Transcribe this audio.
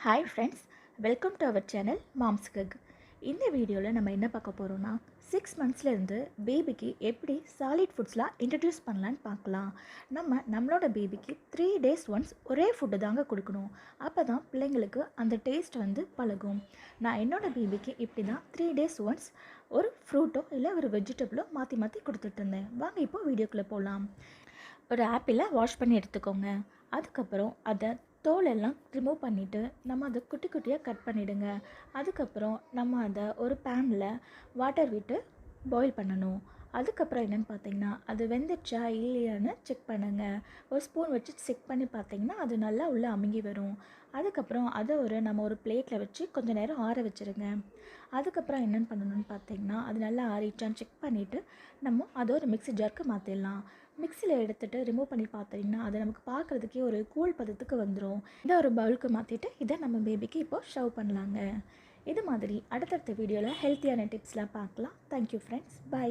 Hi friends, welcome to our channel moms cook. இந்த வீடியோவில் நம்ம என்ன பார்க்க போகிறோம்னா 6 மந்த்ஸ்லேருந்து பேபிக்கு எப்படி சாலிட் ஃபுட்ஸ்லாம் இன்ட்ரடியூஸ் பண்ணலான்னு பார்க்கலாம். நம்மளோட பேபிக்கு 3 days ஒன்ஸ் ஒரே ஃபுட்டு தாங்க கொடுக்கணும். அப்போ தான் பிள்ளைங்களுக்கு அந்த டேஸ்ட் பழகும். நான் என்னோடய பேபிக்கு இப்படி தான் 3 days ஒன்ஸ் ஒரு ஃப்ரூட்டோ இல்லை ஒரு வெஜிடபிளோ மாற்றி மாற்றி கொடுத்துட்ருந்தேன். வாங்க இப்போ வீடியோக்குள்ளே போகலாம். ஒரு ஆப்பிளை வாஷ் பண்ணி எடுத்துக்கோங்க. அதுக்கப்புறம் அதை தோலெல்லாம் ரிமூவ் பண்ணிவிட்டு நம்ம அதை குட்டி குட்டியாக கட் பண்ணிவிடுங்க. அதுக்கப்புறம் நம்ம அதை ஒரு பேனில் வாட்டர் விட்டு பாயில் பண்ணணும். அதுக்கப்புறம் என்னென்னு பார்த்தீங்கன்னா அது வெந்துடுச்சா இல்லையான்னு செக் பண்ணுங்கள். ஒரு ஸ்பூன் வச்சு செக் பண்ணி பார்த்தீங்கன்னா அது நல்லா உள்ளே அமுங்கி வரும். அதுக்கப்புறம் அதை நம்ம ஒரு பிளேட்டில் வச்சு கொஞ்சம் நேரம் ஆற வச்சுருங்க. அதுக்கப்புறம் என்னென்னு பண்ணணும்னு பார்த்தீங்கன்னா அது நல்லா ஆறிச்சான்னு செக் பண்ணிவிட்டு நம்ம அதை ஒரு மிக்ஸி ஜாருக்கு மாற்றிடலாம். மிக்ஸியில் எடுத்துகிட்டு ரிமூவ் பண்ணி பார்த்தீங்கன்னா அது நமக்கு பார்க்குறதுக்கே ஒரு கூழ் பதத்துக்கு வந்துடும். இதை ஒரு பவுலுக்கு மாற்றிட்டு இதை நம்ம பேபிக்கு இப்போது சர்வ் பண்ணலாங்க. இது மாதிரி அடுத்தடுத்த வீடியோவில் ஹெல்த்தியான டிப்ஸ்லாம் பார்க்கலாம். Thank you friends, by.